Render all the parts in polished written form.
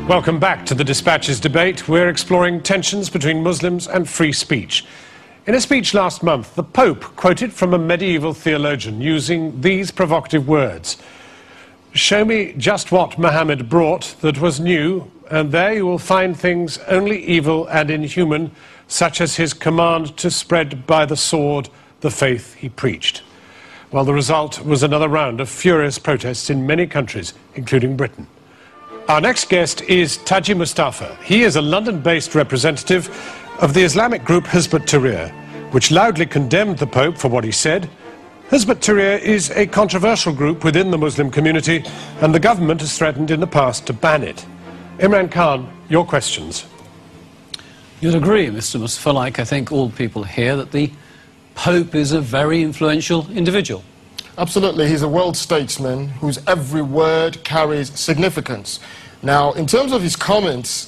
Welcome back to the Dispatches debate. We're exploring tensions between Muslims and free speech. In a speech last month, the Pope quoted from a medieval theologian using these provocative words. "Show me just what Muhammad brought that was new, and there you will find things only evil and inhuman, such as his command to spread by the sword the faith he preached." Well, the result was another round of furious protests in many countries, including Britain. Our next guest is Taji Mustafa. He is a London-based representative of the Islamic group Hizb ut-Tahrir, which loudly condemned the Pope for what he said. Hizb ut-Tahrir is a controversial group within the Muslim community, and the government has threatened in the past to ban it. Imran Khan, your questions. You'd agree, Mr. Mustafa, like I think all people here, that the Pope is a very influential individual. Absolutely. He's a world statesman whose every word carries significance. Now, in terms of his comments,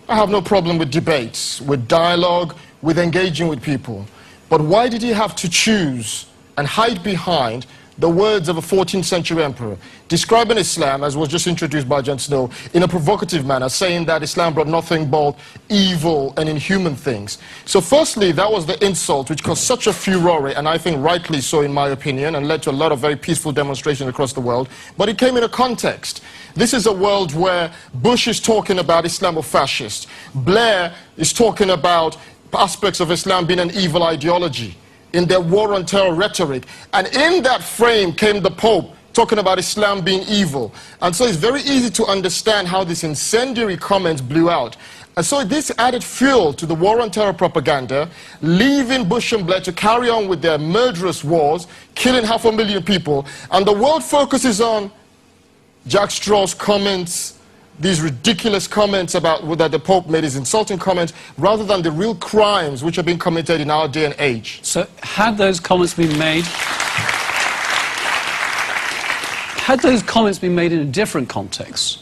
I have no problem with debates, with dialogue, with engaging with people. But why did he have to choose and hide behind the words of a 14th century emperor, describing Islam, as was just introduced by Jon Snow, in a provocative manner, saying that Islam brought nothing but evil and inhuman things? So firstly, that was the insult which caused such a furore, and I think rightly so in my opinion, and led to a lot of very peaceful demonstrations across the world. But it came in a context. This is a world where Bush is talking about Islamofascist. Blair is talking about aspects of Islam being an evil ideology in their war on terror rhetoric. And in that frame came the Pope talking about Islam being evil. And so it's very easy to understand how these incendiary comments blew out. And so this added fuel to the war on terror propaganda, leaving Bush and Blair to carry on with their murderous wars, killing 500,000 people. And the world focuses on Jack Straw's comments, these ridiculous comments about that the Pope made, his insulting comments, rather than the real crimes which are being committed in our day and age. So had those comments been made, in a different context,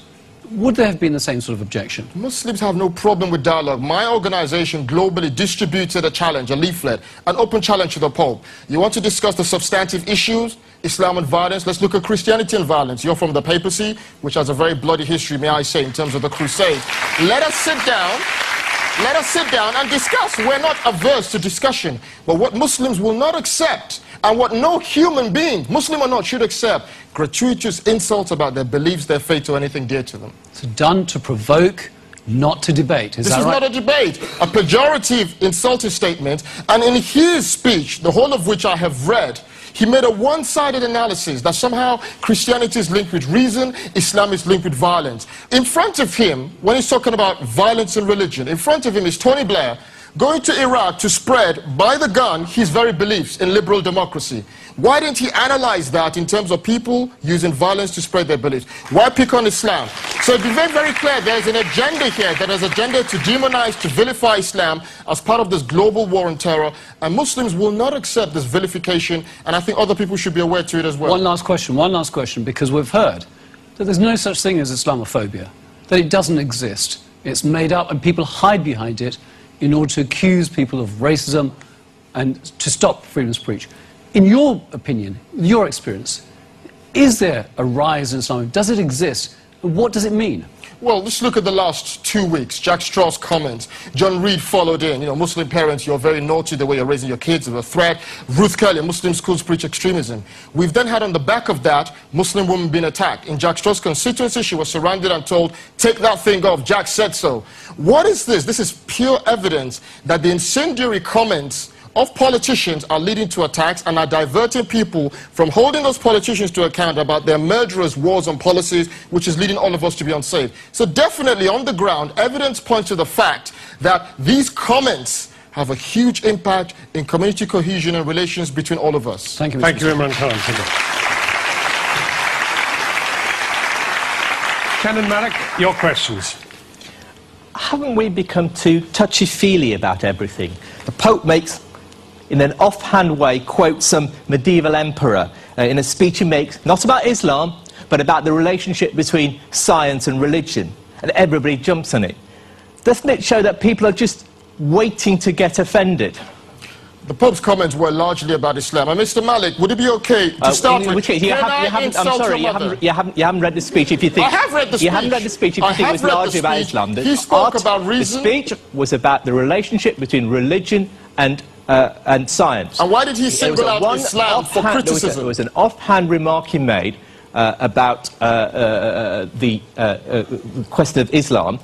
would there have been the same sort of objection? Muslims have no problem with dialogue. My organization globally distributed a challenge, a leaflet, an open challenge to the Pope. You want to discuss the substantive issues, Islam and violence? Let's look at Christianity and violence. You're from the papacy, which has a very bloody history, may I say, in terms of the Crusades. Let us sit down. Let us sit down and discuss. We're not averse to discussion. But what Muslims will not accept, and what no human being, Muslim or not, should accept, gratuitous insults about their beliefs, their faith, or anything dear to them. So done to provoke, not to debate. Is that right? This is not a debate. A pejorative, insulting statement. And in his speech, the whole of which I have read, he made a one-sided analysis that somehow Christianity is linked with reason, Islam is linked with violence. In front of him, when he's talking about violence and religion, in front of him is Tony Blair going to Iraq to spread by the gun his very beliefs in liberal democracy. Why didn't he analyze that in terms of people using violence to spread their beliefs? Why pick on Islam? So it'd be very, very clear there's an agenda here. There is an agenda to demonize, to vilify Islam as part of this global war on terror. And Muslims will not accept this vilification, and I think other people should be aware to it as well. One last question, because we've heard that there's no such thing as Islamophobia, that it doesn't exist. It's made up and people hide behind it in order to accuse people of racism and to stop freedom of speech. In your opinion, your experience, is there a rise in Islam? Does it exist? And what does it mean? Well, let's look at the last 2 weeks. Jack Straw's comments. John Reed followed in. You know, Muslim parents, you're very naughty the way you're raising your kids. It's a threat. Ruth Kelly, Muslim schools preach extremism. We've then had on the back of that, Muslim women being attacked. In Jack Straw's constituency, she was surrounded and told, take that thing off. Jack said so. What is this? This is pure evidence that the incendiary comments of politicians are leading to attacks and are diverting people from holding those politicians to account about their murderous wars and policies, which is leading all of us to be unsafe. So definitely on the ground, evidence points to the fact that these comments have a huge impact in community cohesion and relations between all of us. Thank you, Thank you, Imran Khan. Canon Malik, your questions. Haven't we become too touchy-feely about everything? The Pope makes, in an offhand way, quotes some medieval emperor in a speech he makes, not about Islam, but about the relationship between science and religion, and everybody jumps on it. Doesn't it show that people are just waiting to get offended? The Pope's comments were largely about Islam. And Mr. Malik, would it be okay to start with? I'm sorry, you haven't read the speech. If you think I have read the speech. You haven't read the speech if you think it was largely about Islam. He spoke about reason. The speech was about the relationship between religion and science. And why did he single out Islam for criticism? There was an offhand remark he made about the question of Islam,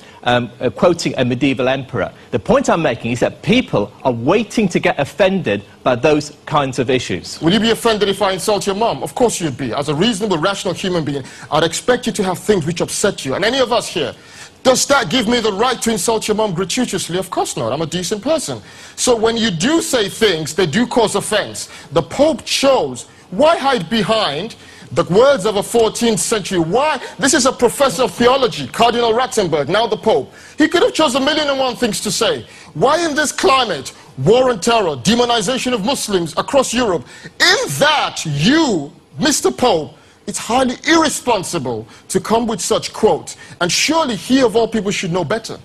quoting a medieval emperor. The point I'm making is that people are waiting to get offended by those kinds of issues. Will you be offended if I insult your mom? Of course you'd be. As a reasonable, rational human being, I'd expect you to have things which upset you. And any of us here, does that give me the right to insult your mom gratuitously? Of course not. I'm a decent person. So when you do say things, they do cause offense. The Pope chose. Why hide behind the words of a 14th century? Why? This is a professor of theology, Cardinal Ratzenberg, now the Pope. He could have chosen 1,000,001 things to say. Why in this climate, war and terror, demonization of Muslims across Europe, in that you, Mr. Pope, it's highly irresponsible to come with such quotes. And surely he of all people should know better.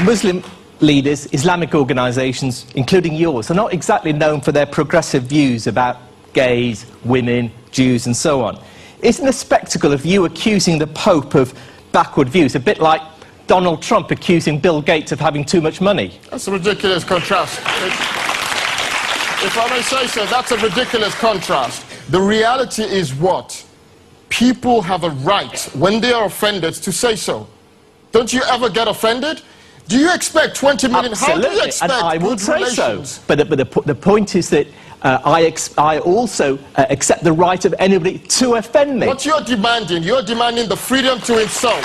Muslim leaders, Islamic organisations, including yours, are not exactly known for their progressive views about gays, women, Jews and so on. Isn't the spectacle of you accusing the Pope of backward views a bit like Donald Trump accusing Bill Gates of having too much money? That's a ridiculous contrast. If I may say so, that's a ridiculous contrast. The reality is what? People have a right, when they are offended, to say so. Don't you ever get offended? Do you expect 20 million? Absolutely. How do you expect and I would say relations? so. But the point is that I also accept the right of anybody to offend me. What you're demanding the freedom to insult.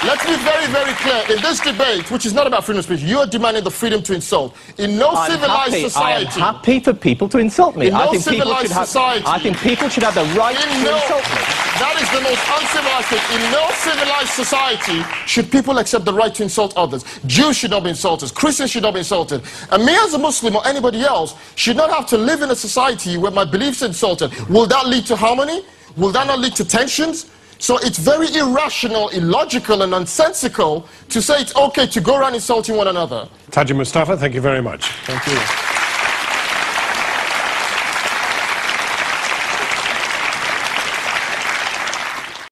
Let's be very, very clear. In this debate, which is not about freedom of speech, you are demanding the freedom to insult. In no civilized society... I am happy for people to insult me. In no civilized society... I think people should have the right to insult me. That is the most uncivilized thing. In no civilized society should people accept the right to insult others. Jews should not be insulted. Christians should not be insulted. And me as a Muslim or anybody else should not have to live in a society where my beliefs are insulted. Will that lead to harmony? Will that not lead to tensions? So it's very irrational, illogical and nonsensical to say it's okay to go around insulting one another. Taji Mustafa, thank you very much. Thank you.